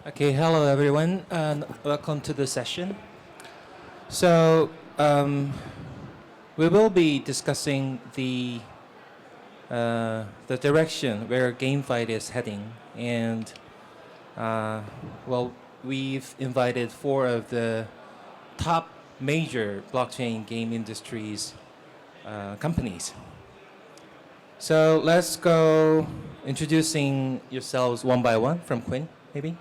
Okay, hello everyone, and welcome to the session. So, we will be discussing the direction where GameFi is heading, and well, we've invited four of the top major blockchain game industries companies. So let's go introducing yourselves one by one from Quinn, maybe.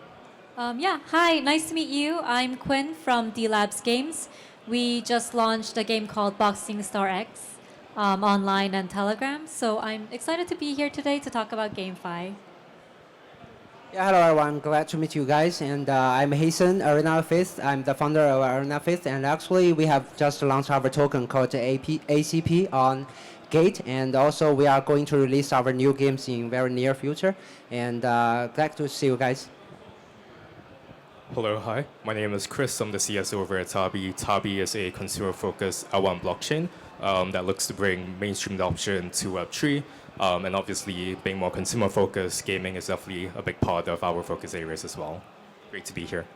Hi, nice to meet you. I'm Quinn from D Labs Games. We just launched a game called Boxing Star X online and Telegram. So I'm excited to be here today to talk about GameFi. Yeah, hello everyone. Glad to meet you guys. And I'm Hasten Arena Fifth. I'm the founder of Arena Fifth. And actually, we have just launched our token called ACP on Gate. And also, we are going to release our new games in very near future. And glad to see you guys. Hello, hi. My name is Chris. I'm the CSO over at Tabi. Tabi is a consumer-focused L1 blockchain that looks to bring mainstream adoption to Web3. And obviously, being more consumer-focused, gaming is definitely a big part of our focus areas as well. Great to be here.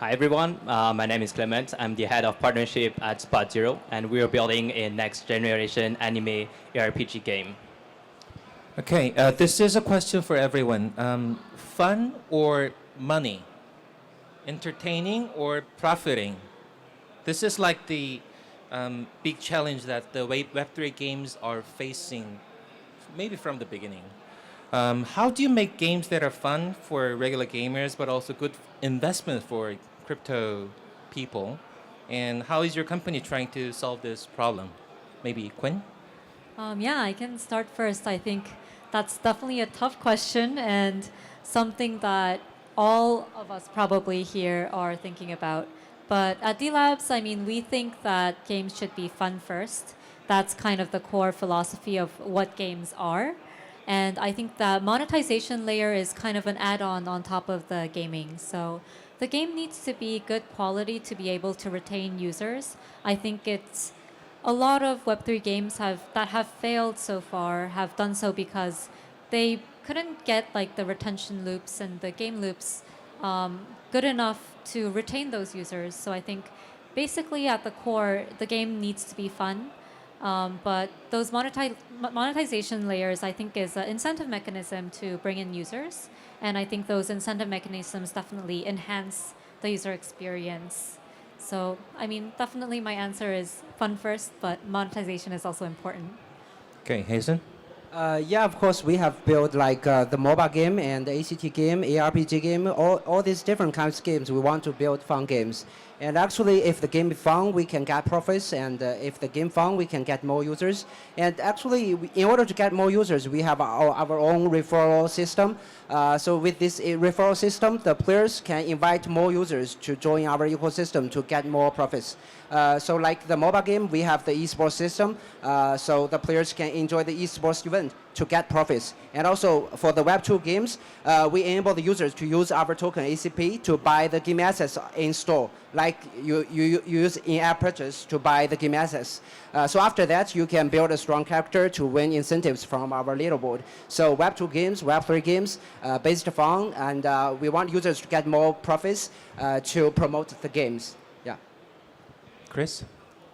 Hi everyone, my name is Clement. I'm the head of partnership at Spot Zero, and we are building a next generation anime ARPG game. Okay, this is a question for everyone. Fun or money? Entertaining or profiting? This is like the big challenge that the Web3 games are facing, maybe from the beginning. How do you make games that are fun for regular gamers, but also good investment for crypto people? And how is your company trying to solve this problem? Maybe Quinn? I can start first. I think that's definitely a tough question and something that all of us probably here are thinking about. But at D Labs, we think that games should be fun first. That's kind of the core philosophy of what games are. And I think the monetization layer is kind of an add-on on top of the gaming. So the game needs to be good quality to be able to retain users. I think it's a lot of Web3 games that have failed so far have done so because they couldn't get like the retention loops and the game loops good enough to retain those users. So I think basically at the core, the game needs to be fun. But those monetization layers, I think, is an incentive mechanism to bring in users. And I think those incentive mechanisms definitely enhance the user experience. So, definitely my answer is fun first, but monetization is also important. Okay, Hazen? Yeah, of course, we have built like the mobile game and the ACT game, ARPG game, all these different kinds of games. We want to build fun games. And actually, if the game is fun, we can get profits. And if the game fun, we can get more users. And actually, in order to get more users, we have our own referral system. So with this referral system, the players can invite more users to join our ecosystem to get more profits. So like the mobile game, we have the esports system. So the players can enjoy the esports event to get profits. And also for the Web2 games, we enable the users to use our token ACP to buy the game assets in store, like you use in-app purchase to buy the game assets. So after that, you can build a strong character to win incentives from our leaderboard. So Web2 games, Web3 games, based fun, and we want users to get more profits to promote the games. Yeah. Chris?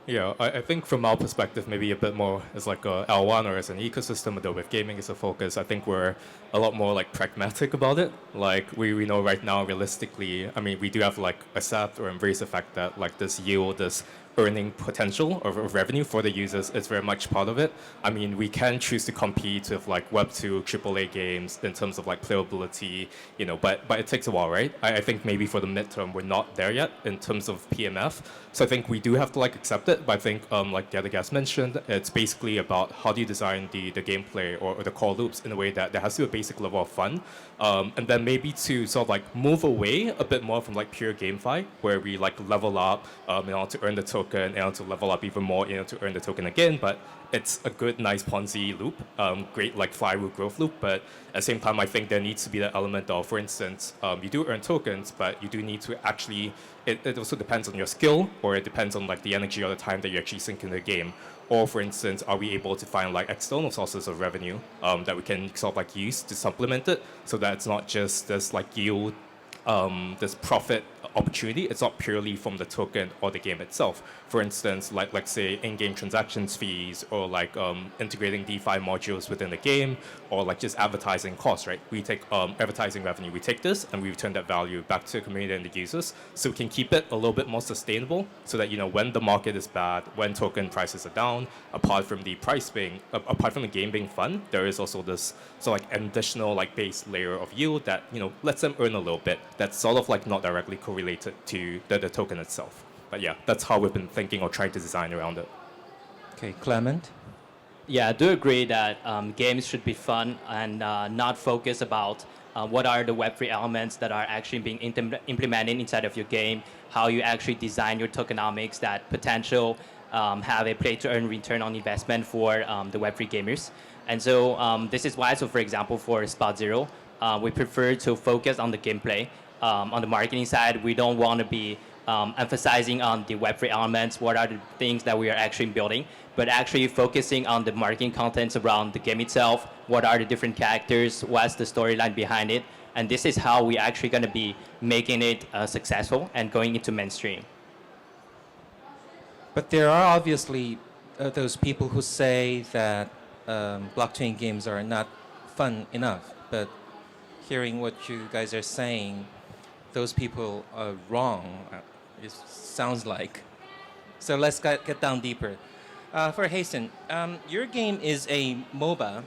Yeah, I think from our perspective, maybe a bit more as like a L1 or as an ecosystem, though with gaming as a focus, I think we're a lot more like pragmatic about it. Like we know right now, realistically, we do have to like accept or embrace the fact that like this yield, this earning potential of revenue for the users is very much part of it. We can choose to compete with like Web2 AAA games in terms of like playability, but it takes a while, right? I think maybe for the midterm, we're not there yet in terms of PMF. So I think we do have to like accept it. But I think like the other guys mentioned, it's basically about how do you design the gameplay or the core loops in a way that there has to be a basic level of fun. And then maybe to sort of like move away a bit more from like pure GameFi, where we like level up in order to earn the token, in order to level up even more, to earn the token again. But it's a good, nice Ponzi loop, great like flywheel growth loop. But at the same time, I think there needs to be that element of, for instance, you do earn tokens, but you do need to actually, it also depends on your skill, or it depends on like the energy or the time that you actually sink in the game. Or for instance, are we able to find like external sources of revenue that we can sort of like use to supplement it, so that it's not just this like yield this profit opportunity, it's not purely from the token or the game itself. For instance, like let's say in-game transactions fees, or like integrating DeFi modules within the game, or like just advertising costs, right? We take advertising revenue, we take this and we return that value back to the community and the users, so we can keep it a little bit more sustainable, so that when the market is bad, when token prices are down, apart from the game being fun, there is also this sort of like additional like base layer of yield that lets them earn a little bit. That's sort of like not directly correlated to the token itself. But yeah, that's how we've been thinking or trying to design around it. Okay, Clement. Yeah, I do agree that games should be fun and not focus about what are the Web3 elements that are actually being implemented inside of your game, how you actually design your tokenomics that potential have a play-to-earn return on investment for the Web3 gamers. And so this is why, so for example, for Spot Zero, we prefer to focus on the gameplay. On the marketing side, we don't want to be emphasizing on the Web3 elements, what are the things that we are actually building, but actually focusing on the marketing contents around the game itself, what are the different characters, what's the storyline behind it, and this is how we actually going to be making it successful and going into mainstream. But there are obviously those people who say that blockchain games are not fun enough, but hearing what you guys are saying, those people are wrong, it sounds like. So let's get down deeper. For Hasten, your game is a MOBA,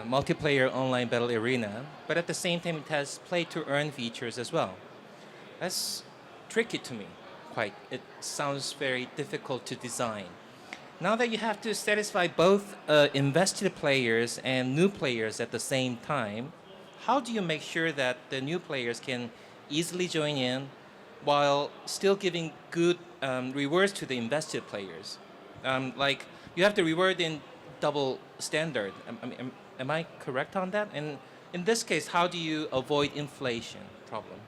multiplayer online battle arena, but at the same time it has play-to-earn features as well. That's tricky to me, quite. It sounds very difficult to design. Now that you have to satisfy both invested players and new players at the same time, how do you make sure that the new players can easily join in while still giving good rewards to the invested players? Like, you have to reward in double standard. Am I correct on that? And in this case, how do you avoid inflation problem?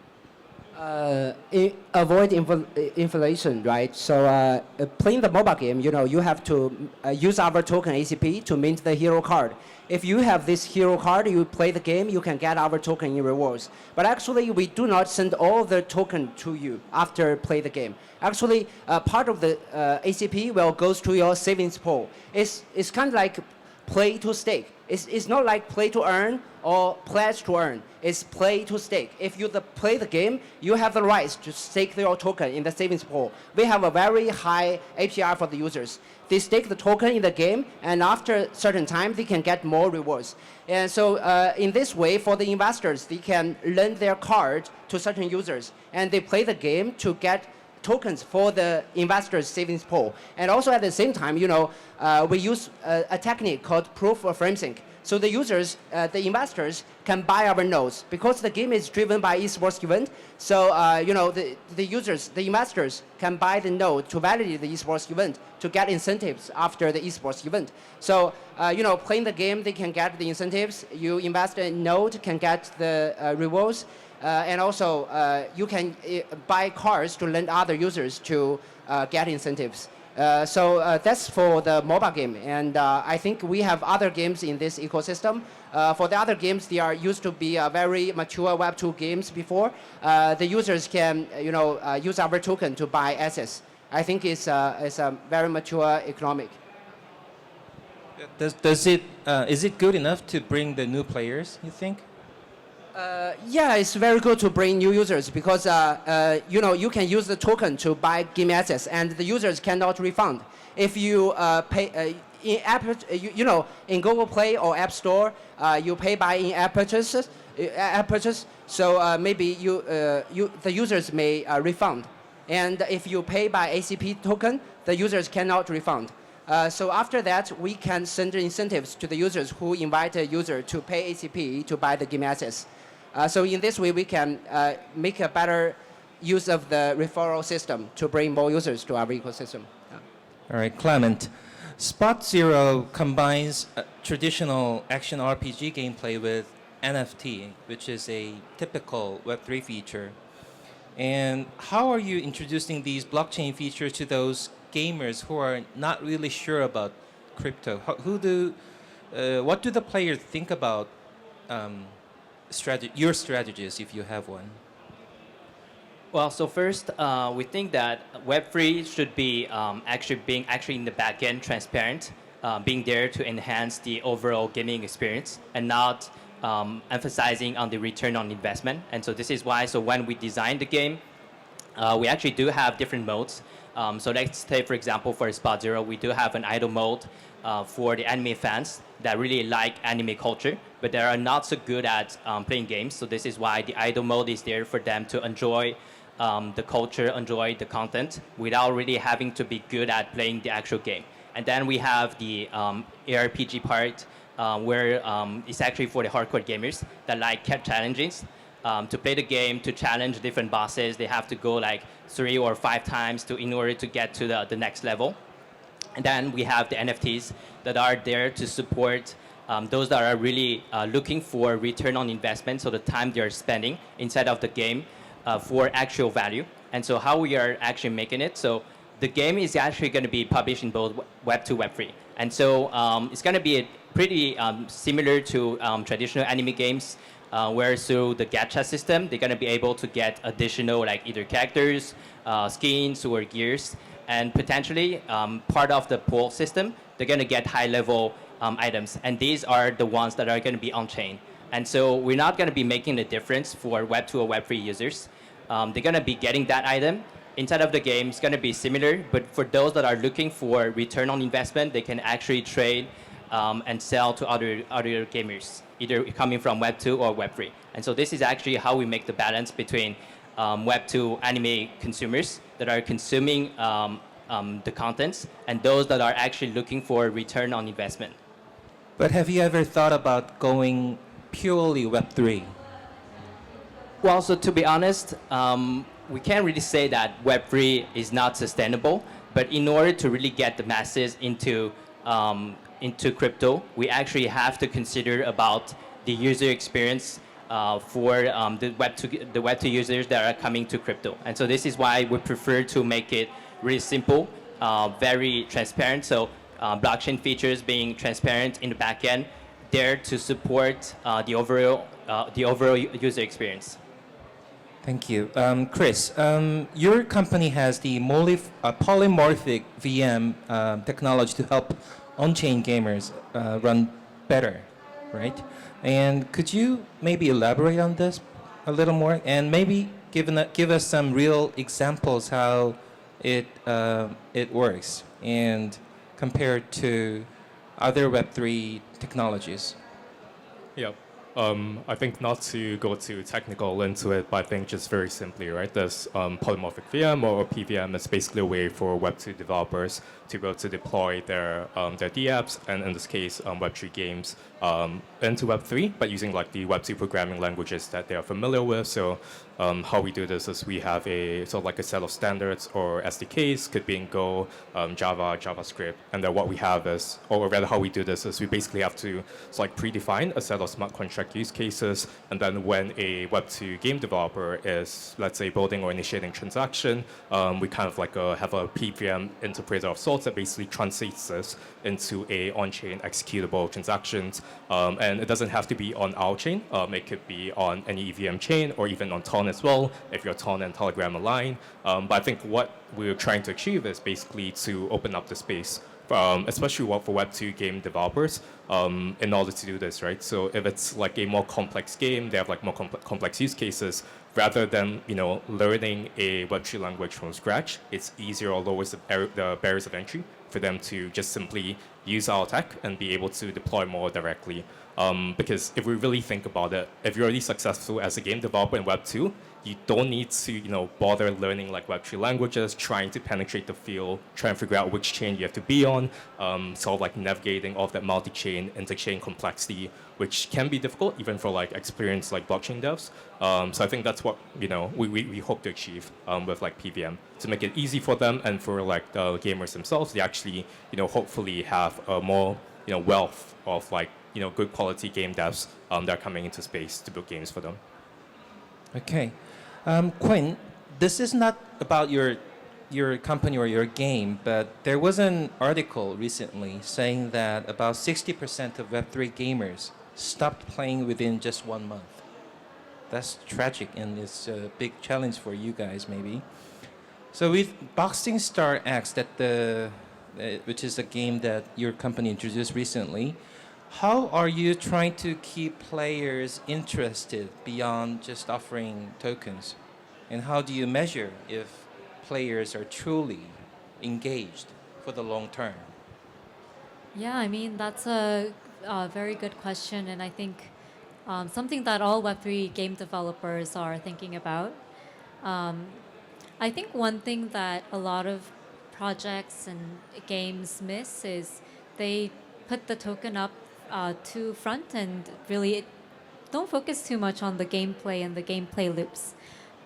Avoid inflation, right? So playing the mobile game, you have to use our token ACP to mint the hero card. If you have this hero card, you play the game, you can get our token in rewards. But actually, we do not send all the token to you after play the game. Actually, part of the ACP will goes to your savings pool. It's kind of like play to stake. It's not like play to earn or pledge to earn. It's play to stake. If you play the game, you have the rights to stake your token in the savings pool. We have a very high APR for the users. They stake the token in the game, and after a certain time, they can get more rewards. And so in this way, for the investors, they can lend their card to certain users, and they play the game to get tokens for the investors' savings pool. And also at the same time, we use a technique called proof of frame sync. So the users, the investors, can buy our nodes because the game is driven by esports event. So the users, the investors, can buy the node to validate the esports event to get incentives after the esports event. So playing the game, they can get the incentives. You invest in node, can get the rewards. And also, you can buy cars to lend other users to get incentives. So that's for the mobile game. And I think we have other games in this ecosystem. For the other games, they are used to be very mature Web2 games before. The users can use our token to buy assets. I think it's a very mature economic. Is it good enough to bring the new players, you think? Yeah, it's very good to bring new users because you can use the token to buy game assets, and the users cannot refund. If you pay in app, in Google Play or App Store, you pay by in-app purchases. So maybe the users may refund, and if you pay by ACP token, the users cannot refund. So after that, we can send incentives to the users who invite a user to pay ACP to buy the game assets. So in this way, we can make a better use of the referral system to bring more users to our ecosystem. Yeah. All right, Clement. Spot Zero combines traditional action RPG gameplay with NFT, which is a typical Web3 feature. And how are you introducing these blockchain features to those gamers who are not really sure about crypto? What do the players think about your strategies, if you have one? Well, so first, we think that Web3 should be being in the backend transparent, being there to enhance the overall gaming experience and not emphasizing on the return on investment. And so this is why, so when we design the game, we actually do have different modes. So let's say, for example, for Spot Zero, we do have an idle mode for the anime fans that really like anime culture, but they are not so good at playing games. So this is why the idle mode is there for them to enjoy the culture, enjoy the content, without really having to be good at playing the actual game. And then we have the ARPG part, where it's actually for the hardcore gamers that like challenges. To play the game, to challenge different bosses, they have to go like 3 or 5 times in order to get to the next level. And then we have the NFTs that are there to support those that are really looking for return on investment, so the time they're spending inside of the game for actual value. And so how we are actually making it, so the game is actually going to be published in both Web 2, Web 3. And so it's going to be pretty similar to traditional anime games, where through the gacha system, they're going to be able to get additional like either characters, skins, or gears. And potentially part of the pool system, they're going to get high-level items. And these are the ones that are going to be on-chain. And so we're not going to be making the difference for Web 2 or Web 3 users. They're going to be getting that item. Inside of the game, it's going to be similar. But for those that are looking for return on investment, they can actually trade and sell to other gamers, either coming from Web 2 or Web 3. And so this is actually how we make the balance between Web 2 anime consumers that are consuming the contents and those that are actually looking for return on investment. But have you ever thought about going purely Web 3? Well, so to be honest, we can't really say that Web3 is not sustainable, but in order to really get the masses into crypto, we actually have to consider about the user experience for the Web2 users that are coming to crypto. And so this is why we prefer to make it really simple, very transparent. So blockchain features being transparent in the backend, there to support the overall user experience. Thank you. Chris, your company has the polymorphic VM technology to help on-chain gamers run better, right? And could you maybe elaborate on this a little more, and maybe give us some real examples how it works and compared to other Web3 technologies? Yeah. I think not to go too technical into it, but I think just very simply, right, this polymorphic VM or PVM is basically a way for Web2 developers to be able to deploy their DApps, and in this case, Web3 games into Web3, but using like the Web2 programming languages that they are familiar with. So how we do this is we have a set of standards or SDKs, could be in Go, Java, JavaScript, and then what we have is, or rather how we do this is we basically have to predefine a set of smart contract use cases, and then when a Web2 game developer is, let's say, building or initiating transaction, we kind of have a PVM interpreter of sorts that basically translates this into a on-chain executable transactions, and it doesn't have to be on our chain. It could be on any EVM chain or even on Ton as well, if your Ton and Telegram align. But I think what we're trying to achieve is basically to open up the space, especially for Web2 game developers, in order to do this, right? So if it's like a more complex game, they have like more complex use cases, rather than learning a Web3 language from scratch, it's easier or lowers the barriers of entry for them to just simply use our tech and be able to deploy more directly. Because if we really think about it, if you're already successful as a game developer in Web 2, you don't need to bother learning like Web 3 languages, trying to penetrate the field, trying to figure out which chain you have to be on, sort of like navigating all of that multi-chain, inter-chain complexity, which can be difficult even for like experienced like blockchain devs. So I think that's what we hope to achieve with like PVM, to make it easy for them and for like the gamers themselves. They actually hopefully have a more wealth of like good quality game devs that are coming into space to build games for them. Okay. Quinn, this is not about your company or your game, but there was an article recently saying that about 60% of Web3 gamers stopped playing within just 1 month. That's tragic, and it's a big challenge for you guys, maybe. So with Boxing Star X, which is a game that your company introduced recently, how are you trying to keep players interested beyond just offering tokens? And how do you measure if players are truly engaged for the long term? Yeah, I mean, that's a very good question, and I think something that all Web3 game developers are thinking about. Um, I think one thing that a lot of projects and games miss is they put the token up too front and really don't focus too much on the gameplay and the gameplay loops.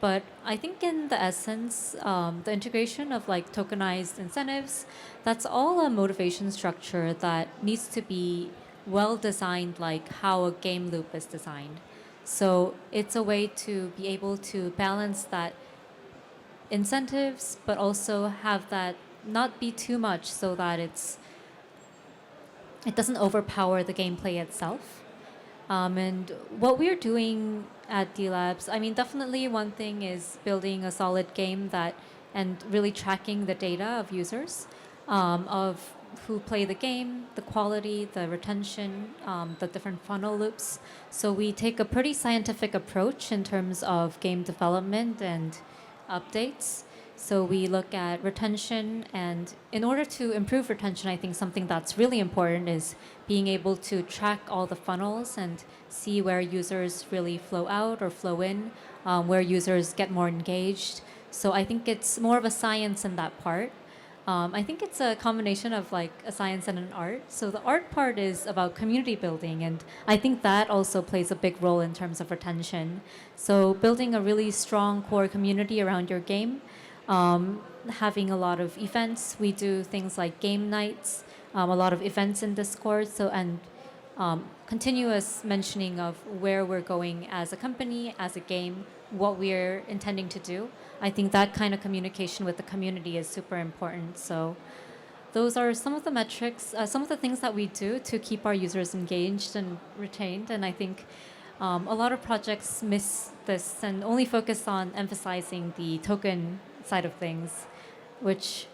But I think in the essence, the integration of like tokenized incentives, that's all a motivation structure that needs to be well designed, like how a game loop is designed. So it's a way to be able to balance that incentives, but also have that not be too much so that it doesn't overpower the gameplay itself. And what we're doing at D Labs, I mean, definitely one thing is building a solid game that and really tracking the data of users, of who play the game, the quality, the retention, the different funnel loops. So we take a pretty scientific approach in terms of game development and updates. So we look at retention, and in order to improve retention, I think something that's really important is being able to track all the funnels and see where users really flow out or flow in, where users get more engaged. So I think it's more of a science in that part. I think it's a combination of like a science and an art. So the art part is about community building, and I think that also plays a big role in terms of retention. So building a really strong core community around your game, having a lot of events. We do things like game nights, a lot of events in Discord. So and continuous mentioning of where we're going as a company, as a game, what we're intending to do. I think that kind of communication with the community is super important. So those are some of the metrics, some of the things that we do to keep our users engaged and retained. And I think a lot of projects miss this and only focus on emphasizing the token side of things, which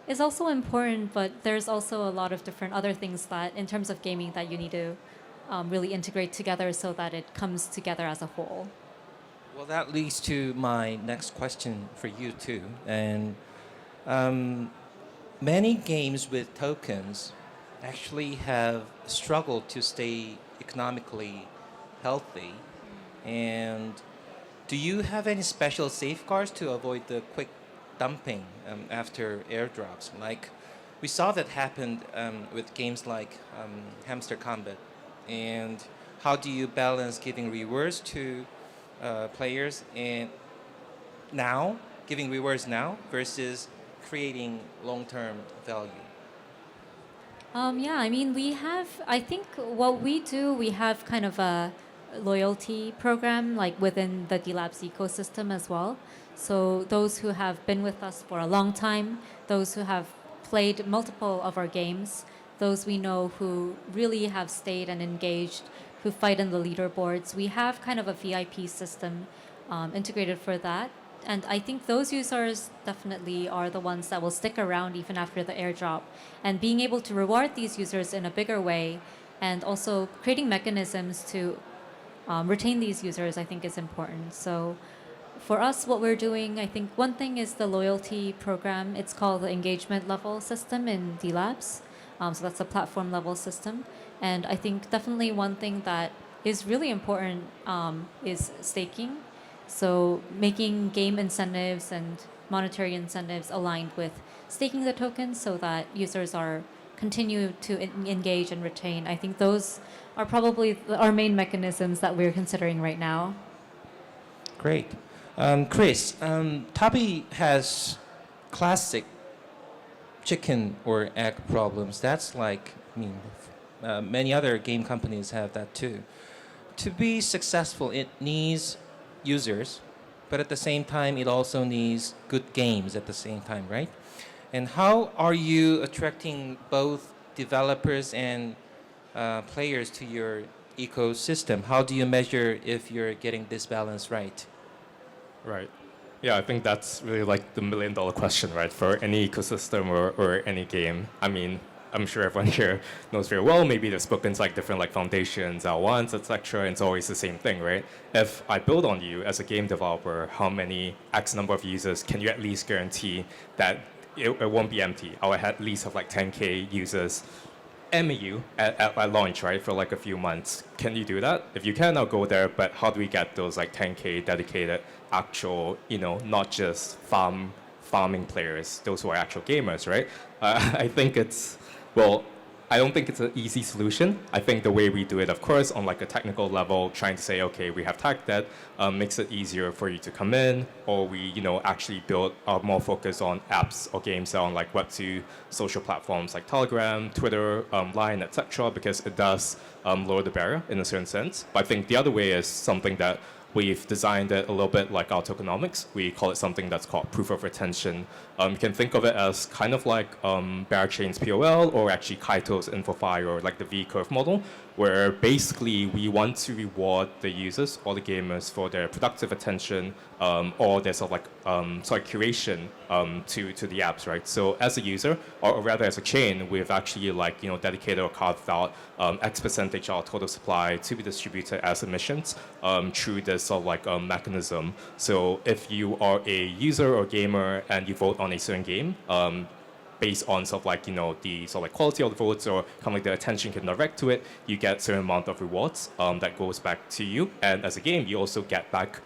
is also important, but there's also a lot of different other things that, in terms of gaming, that you need to really integrate together so that it comes together as a whole. Well, that leads to my next question for you too. And many games with tokens actually have struggled to stay economically healthy. And do you have any special safeguards to avoid the quick dumping after airdrops? Like we saw that happened with games like Hamster Combat. And how do you balance giving rewards to players and now, giving rewards now versus creating long-term value? Yeah, I mean, I think what we do, we have kind of a loyalty program like within the D-Labs ecosystem as well. So those who have been with us for a long time, those who have played multiple of our games, those we know who really have stayed and engaged, who fight in the leaderboards, we have kind of a VIP system integrated for that. And I think those users definitely are the ones that will stick around even after the airdrop. And being able to reward these users in a bigger way and also creating mechanisms to retain these users, I think is important. So for us, what we're doing, I think one thing is the loyalty program. It's called the engagement level system in D-Labs. So that's a platform level system. And I think definitely one thing that is really important is staking. So making game incentives and monetary incentives aligned with staking the tokens so that users are continue to engage and retain. I think those are probably our main mechanisms that we're considering right now. Great. Chris, Tabi has classic chicken or egg problems. That's like, I mean, many other game companies have that too. To be successful, it needs users, but at the same time, it also needs good games at the same time, right? And how are you attracting both developers and players to your ecosystem. How do you measure if you're getting this balance right? Right. Yeah, I think that's really like the million-dollar question, right? For any ecosystem or any game. I mean, I'm sure everyone here knows very well. Maybe they've spoken to like different like foundations, L1s, etc. And it's always the same thing, right? If I build on you as a game developer, how many X number of users can you at least guarantee that it won't be empty? I'll at least have like 10K users MAU at launch, right, for like a few months. Can you do that? If you can, I'll go there. But how do we get those like 10K dedicated, actual, not just farming players, those who are actual gamers, right? I think I don't think it's an easy solution. I think the way we do it, of course, on like a technical level, trying to say, okay, we have tech that makes it easier for you to come in, or we, actually build more focus on apps or games that are on like Web2 social platforms like Telegram, Twitter, Line, etc., because it does lower the barrier in a certain sense. But I think the other way is something that we've designed it a little bit like our tokenomics. We call it something that's called proof of retention. You can think of it as kind of like Barachain's POL or actually Kaito's InfoFi or like the V-curve model, where basically we want to reward the users or the gamers for their productive attention or their sort of like curation to the apps, right? So as a user, or rather as a chain, we've actually like dedicated or carved out X percentage of our total supply to be distributed as emissions through this sort of like mechanism. So if you are a user or gamer and you vote on a certain game, based on sort of like the sort of like quality of the votes or kind of like the attention can direct to it, you get a certain amount of rewards that goes back to you. And as a game, you also get back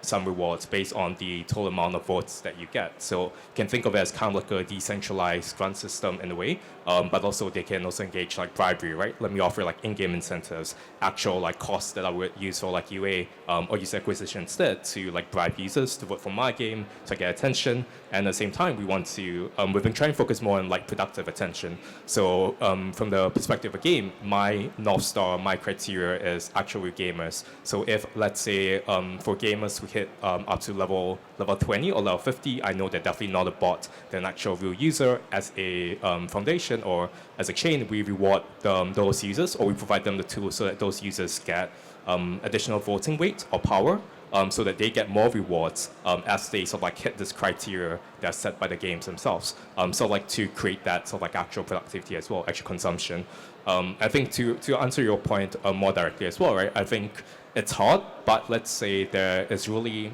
some rewards based on the total amount of votes that you get. So you can think of it as kind of like a decentralized grant system in a way, but also they can also engage like bribery, right? Let me offer like in-game incentives, actual like costs that I would use for like UA or user acquisition instead to like bribe users to vote for my game to get attention. And at the same time, we want to, we've been trying to focus more on like productive attention. So from the perspective of a game, my North Star, my criteria is actual real gamers. So if let's say for gamers who hit up to level 20 or level 50, I know they're definitely not a bot, they're an actual real user. As a foundation or as a chain, we reward those users or we provide them the tools so that those users get additional voting weight or power. So that they get more rewards as they sort of like hit this criteria that's set by the games themselves. So like to create that sort of like actual productivity as well, actual consumption. I think to answer your point more directly as well, right? I think it's hard, but let's say there is really,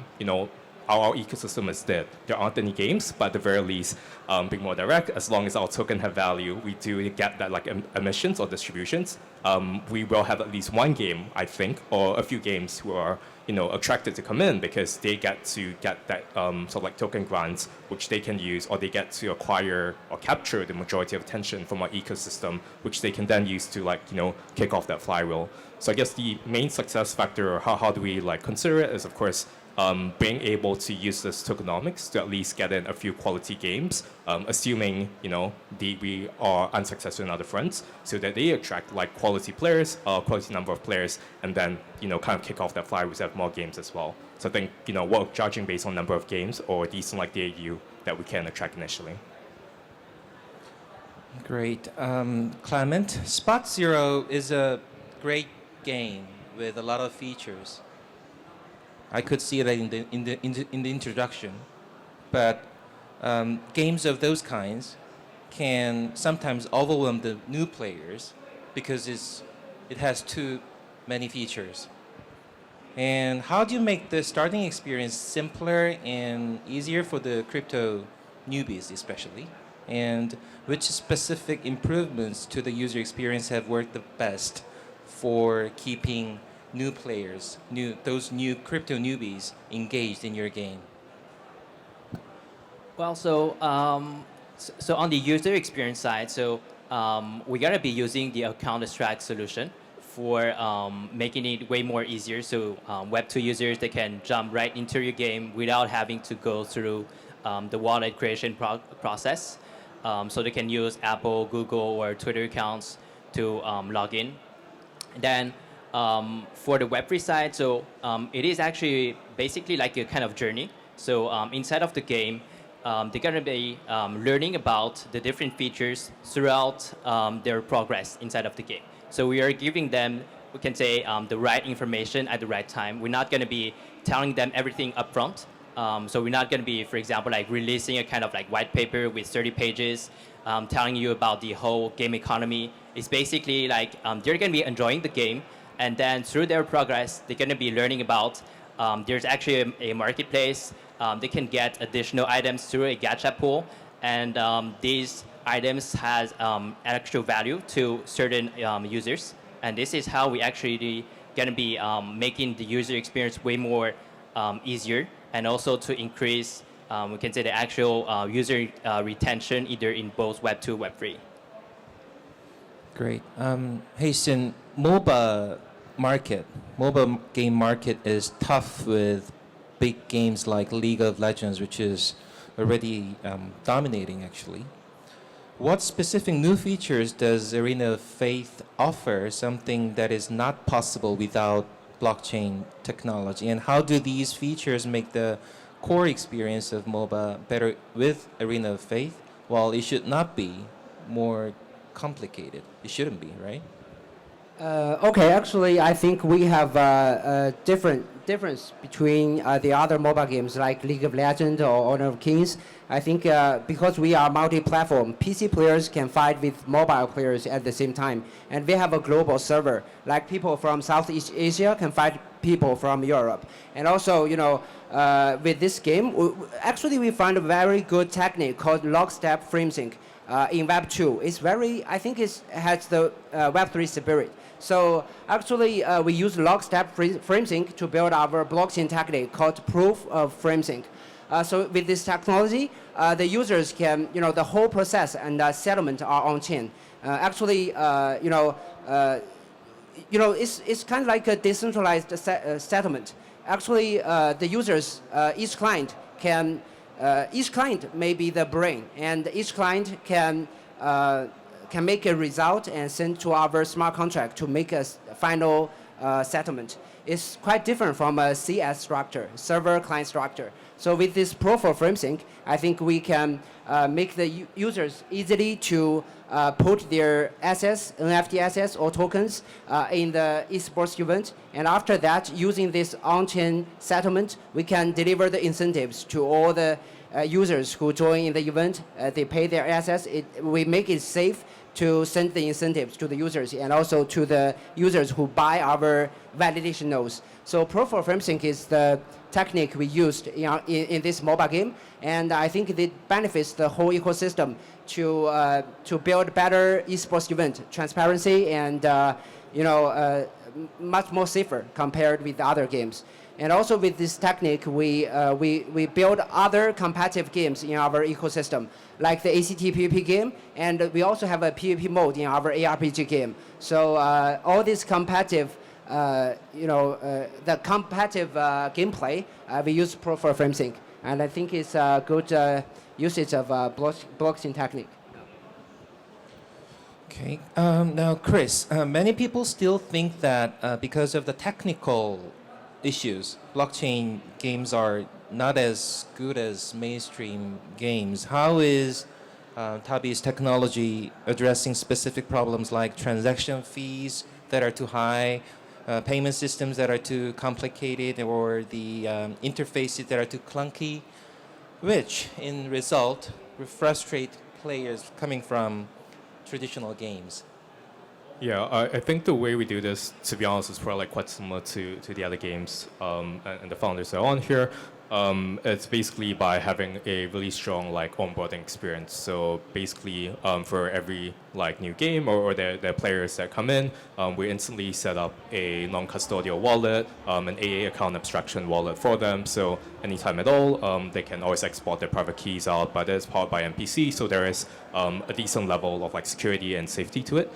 our ecosystem is dead. There aren't any games, but at the very least, being more direct, as long as our token have value, we do get that like emissions or distributions. We will have at least one game, I think, or a few games who are attracted to come in because they get to get that sort of like token grants, which they can use, or they get to acquire or capture the majority of attention from our ecosystem, which they can then use to like kick off that flywheel. So I guess the main success factor, or how do we like consider it, is of course being able to use this tokenomics to at least get in a few quality games, assuming we are unsuccessful in other fronts, so that they attract like quality players, quality number of players, and then kind of kick off that flywheel to have more games as well. So I think we're judging based on number of games or decent like the AU that we can attract initially. Great. Clement, Spot Zero is a great game with a lot of features. I could see that in the introduction, but games of those kinds can sometimes overwhelm the new players because it has too many features. And how do you make the starting experience simpler and easier for the crypto newbies especially? And which specific improvements to the user experience have worked the best for keeping new players, those new crypto newbies engaged in your game? Well, so on the user experience side, we're gonna be using the account extract solution for making it way more easier. So Web2 users, they can jump right into your game without having to go through the wallet creation process. So they can use Apple, Google, or Twitter accounts to log in. And then for the Web3 side, it is actually basically like a kind of journey. So inside of the game, they're going to be learning about the different features throughout their progress inside of the game. So we are giving them we can say, the right information at the right time. We're not going to be telling them everything up front. So we're not going to be, for example, like releasing a kind of like white paper with 30 pages, telling you about the whole game economy. It's basically like they're going to be enjoying the game, and then through their progress, they're going to be learning about there's actually a marketplace. They can get additional items through a gacha pool, and these items has actual value to certain users. And this is how we actually going to be making the user experience way more easier, and also to increase, we can say, the actual user retention, either in both Web 2, Web 3. Great. Hasten, mobile game market is tough with big games like League of Legends, which is already dominating actually. What specific new features does Arena of Faith offer, something that is not possible without blockchain technology? And how do these features make the core experience of MOBA better with Arena of Faith, while it should not be more complicated? It shouldn't be, right? Okay, actually, I think we have a difference between the other mobile games like League of Legends or Honor of Kings. I think because we are multi-platform, PC players can fight with mobile players at the same time, and we have a global server. Like people from Southeast Asia can fight people from Europe, and also, you know, with this game, actually we find a very good technique called lockstep frame sync. In Web 2, it's very, I think it has the Web 3 spirit. So actually, we use lockstep frame sync to build our blockchain technique called proof of frame sync. So with this technology, the users can, you know, the whole process and settlement are on chain. Actually, it's kind of like a decentralized settlement. Actually, the users, each client can. Each client may be the brain, and each client can make a result and send to our smart contract to make a final settlement. It's quite different from a CS structure, server-client structure. So with this proof of frame sync, I think we can make the users easily to put their assets, NFT assets or tokens in the esports event. And after that, using this on-chain settlement, we can deliver the incentives to all the users who join in the event. They pay their assets. We make it safe to send the incentives to the users and also to the users who buy our validation nodes. So proof of frame sync is the technique we used in this mobile game, and I think it benefits the whole ecosystem to build better esports event transparency and much more safer compared with other games. And also with this technique, we build other competitive games in our ecosystem, like the ACT PvP game, and we also have a PvP mode in our ARPG game. So all these competitive, the competitive gameplay, we use proof of frame sync, and I think it's a good usage of blockchain technique. Okay. Now, Chris, many people still think that because of the technical issues, blockchain games are not as good as mainstream games. How is Tabi's technology addressing specific problems like transaction fees that are too high, payment systems that are too complicated, or the interfaces that are too clunky, which in result frustrate players coming from traditional games? Yeah, I think the way we do this, to be honest, is probably quite similar to the other games and the founders are on here. It's basically by having a really strong onboarding experience. So basically, for every new game or their players that come in, we instantly set up a non-custodial wallet, an AA account abstraction wallet for them. So anytime at all, they can always export their private keys out, but it's powered by MPC, so there is a decent level of security and safety to it.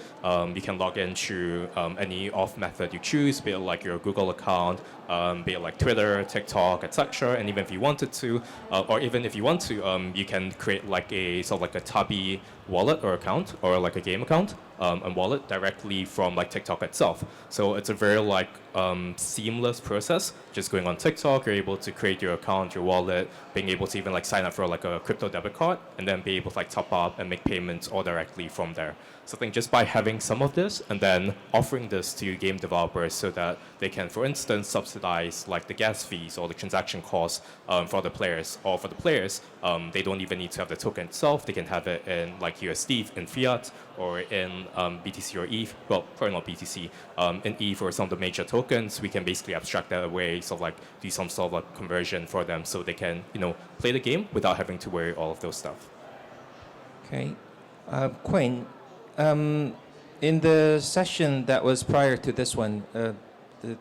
You can log in through any auth method you choose, be it your Google account, be it Twitter, TikTok, etc. And even if you wanted to, or even if you want to, you can create a sort of a Tabi wallet or account or a game account and wallet directly from like TikTok itself. So it's a very like seamless process. Just going on TikTok, you're able to create your account, your wallet, being able to even like sign up for like a crypto debit card, and then be able to like top up and make payments all directly from there. So I think just by having some of this and then offering this to game developers so that they can, for instance, subsidize like the gas fees or the transaction costs for the players, or for the players, they don't even need to have the token itself. They can have it in like USD, in fiat, or in BTC or ETH. Well, probably not BTC, in ETH or some of the major tokens. We can basically abstract that away, so like do some sort of like conversion for them so they can, you know, play the game without having to worry all of those stuff. Okay. Quinn, in the session that was prior to this one,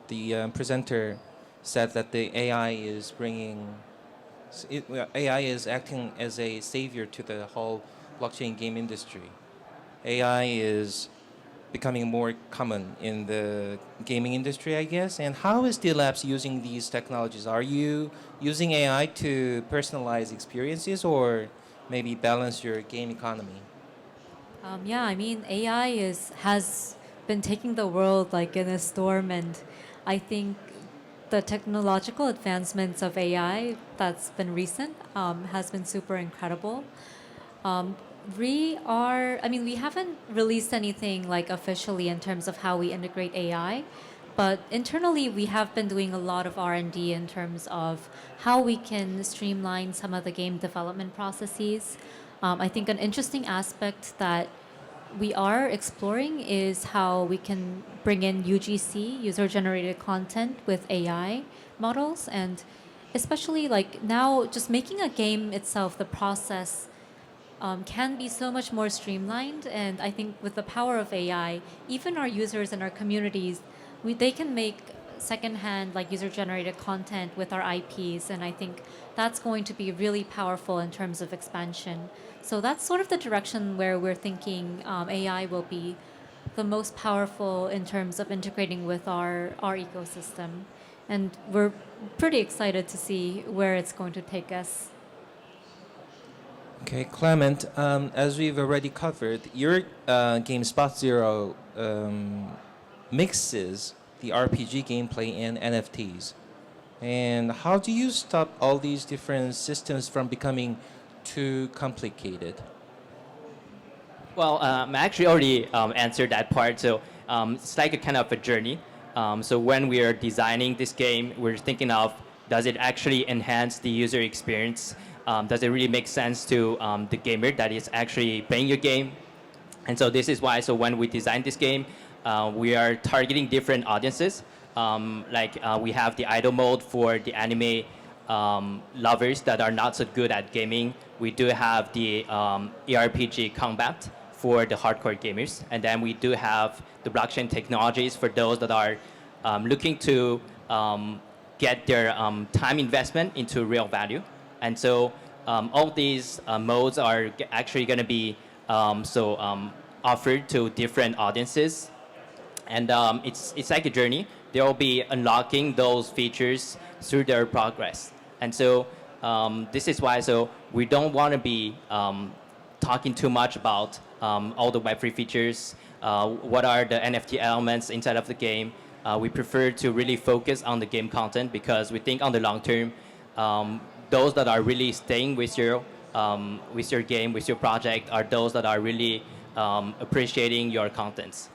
the presenter said that the AI is AI is acting as a savior to the whole blockchain game industry. AI is becoming more common in the gaming industry, I guess. And how is D-Labs using these technologies? Are you using AI to personalize experiences or maybe balance your game economy? Yeah, I mean, AI has been taking the world like in a storm, and I think the technological advancements of AI that's been recent has been super incredible. We haven't released anything like officially in terms of how we integrate AI, but internally we have been doing a lot of R&D in terms of how we can streamline some of the game development processes. I think an interesting aspect that we are exploring is how we can bring in UGC, user-generated content, with AI models, and especially like now just making a game itself, the process can be so much more streamlined. And I think with the power of AI, even our users and our communities, they can make secondhand like user-generated content with our IPs, and I think that's going to be really powerful in terms of expansion. So that's sort of the direction where we're thinking AI will be the most powerful in terms of integrating with our ecosystem. And we're pretty excited to see where it's going to take us. Okay, Clement, as we've already covered, your game Spot Zero mixes the RPG gameplay and NFTs. And how do you stop all these different systems from becoming too complicated? Well, I actually already answered that part. So it's like a kind of a journey. So when we are designing this game, we're thinking of, does it actually enhance the user experience? Does it really make sense to the gamer that is actually playing your game? And so this is why, so when we design this game, we are targeting different audiences. We have the idle mode for the anime lovers that are not so good at gaming. We do have the ARPG combat for the hardcore gamers. And then we do have the blockchain technologies for those that are looking to get their time investment into real value. And so all these modes are actually going to be offered to different audiences. And it's like a journey. They will be unlocking those features through their progress. And so this is why we don't want to be talking too much about all the Web3 features, what are the NFT elements inside of the game. We prefer to really focus on the game content because we think on the long term, those that are really staying with your game, with your project, are those that are really appreciating your contents.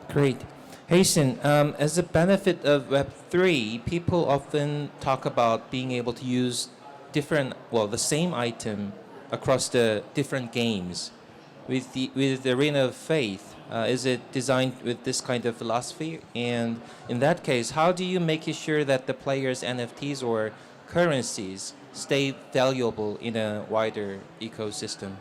Great. Hasten, as a benefit of Web3, people often talk about being able to use the same item across the different games. With the Arena of Faith, is it designed with this kind of philosophy? And in that case, how do you make sure that the players' NFTs or currencies stay valuable in a wider ecosystem?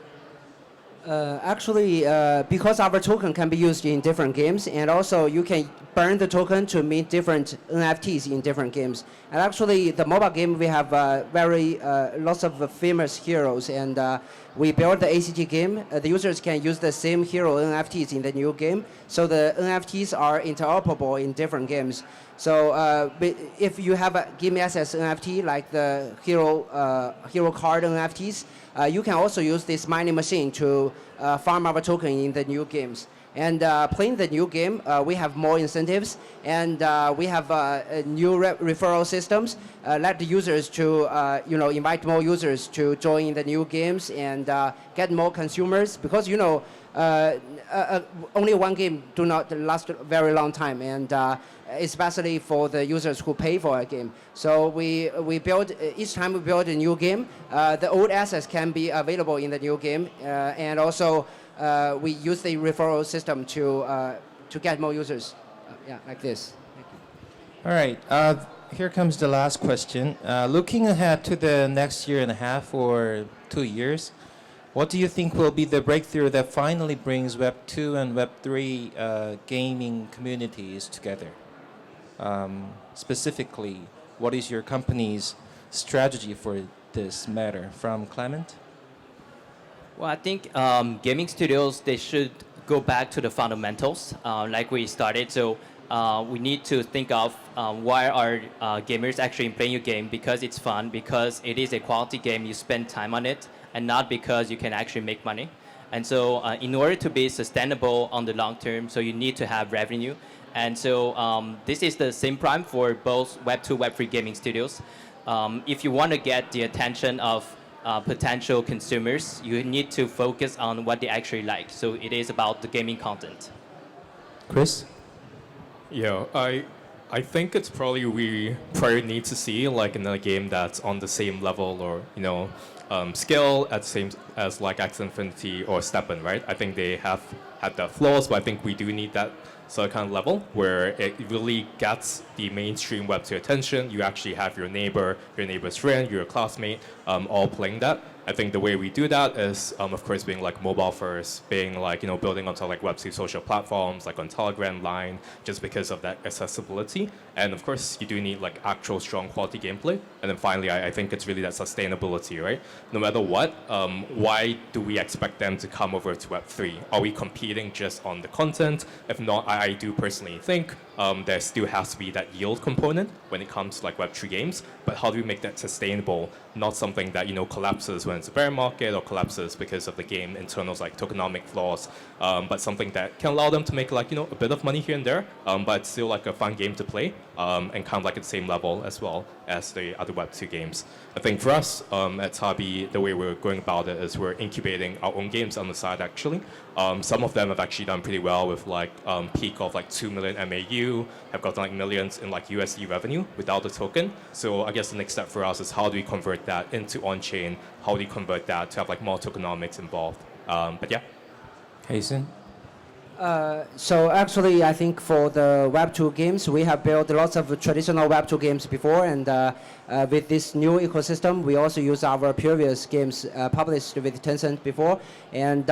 Because our token can be used in different games, and also you can burn the token to mint different NFTs in different games. And actually, the mobile game, we have lots of famous heroes, and we built the ACT game. The users can use the same hero NFTs in the new game. So the NFTs are interoperable in different games. So if you have a game assets NFT like the hero card NFTs, you can also use this mining machine to farm our token in the new games. And playing the new game, we have more incentives, and we have new referral systems. Let the users to invite more users to join the new games and get more consumers, because only one game do not last a very long time, and especially for the users who pay for a game. So we build each time we build a new game, the old assets can be available in the new game, and also we use the referral system to get more users. Like this. All right. Here comes the last question. Looking ahead to the next year and a half or 2 years, what do you think will be the breakthrough that finally brings Web 2 and Web 3 gaming communities together? Specifically, what is your company's strategy for this matter? From Clement? Well, I think gaming studios, they should go back to the fundamentals like we started. So we need to think of why are gamers actually playing your game, because it's fun, because it is a quality game, you spend time on it, and not because you can actually make money. And so in order to be sustainable on the long term, so you need to have revenue. And so this is the same prime for both Web 2, Web 3 gaming studios. If you want to get the attention of potential consumers, you need to focus on what they actually like. So it is about the gaming content. Chris? Yeah, I think it's probably we probably need to see like another game that's on the same level or scale at the same as like Axie Infinity or Steppen, right? I think they have had their flaws, but I think we do need that sort of kind of level where it really gets the mainstream Web 2 attention. You actually have your neighbor's friend, your classmate, all playing that. I think the way we do that is, of course, being like mobile first, being like, building onto like Web2 social platforms, like on Telegram, Line, just because of that accessibility. And of course, you do need like actual strong quality gameplay. And then finally, I think it's really that sustainability, right? No matter what, why do we expect them to come over to Web3? Are we competing just on the content? If not, I do personally think there still has to be that yield component when it comes to like Web3 games. But how do we make that sustainable? Not something that collapses when it's a bear market or collapses because of the game internals like tokenomic flaws, but something that can allow them to make like a bit of money here and there, but it's still like a fun game to play and kind of like at the same level as well as the other Web2 games. I think for us at Tabi, the way we're going about it is we're incubating our own games on the side actually. Some of them have actually done pretty well with like peak of like 2 million MAU, have gotten like millions in like USD revenue without the token. So I guess the next step for us is how do we convert that into on-chain? How do we convert that to have like more tokenomics involved? But yeah. Hazen? So actually, I think for the Web2 games, we have built lots of traditional Web2 games before, and with this new ecosystem, we also use our previous games published with Tencent before, and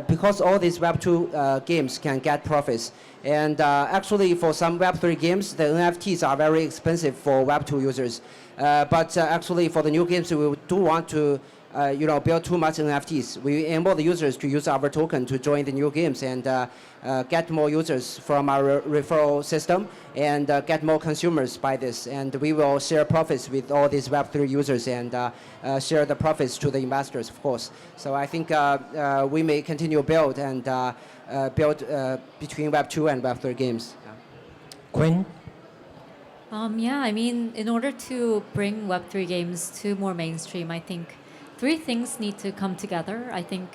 because all these Web2 games can get profits, and actually for some Web3 games, the NFTs are very expensive for Web2 users, but actually for the new games, we do want to build too much NFTs. We enable the users to use our token to join the new games and get more users from our referral system and get more consumers by this. And we will share profits with all these Web3 users and share the profits to the investors, of course. So I think we may continue build and build between Web2 and Web3 games. Quinn? Yeah, I mean, in order to bring Web3 games to more mainstream, I think 3 things need to come together. I think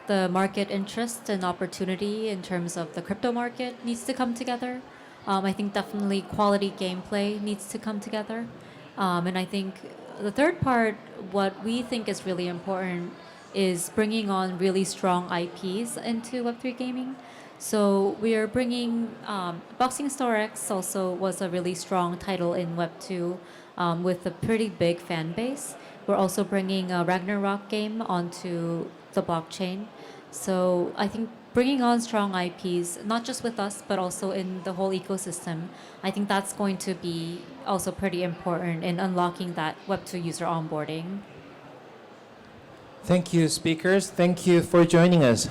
the market interest and opportunity in terms of the crypto market needs to come together. I think definitely quality gameplay needs to come together. And I think the third part, what we think is really important, is bringing on really strong IPs into Web3 gaming. So we are bringing Boxing Star X also was a really strong title in Web2 with a pretty big fan base. We're also bringing a Ragnarok game onto the blockchain. So I think bringing on strong IPs, not just with us, but also in the whole ecosystem, I think that's going to be also pretty important in unlocking that Web2 user onboarding. Thank you, speakers. Thank you for joining us.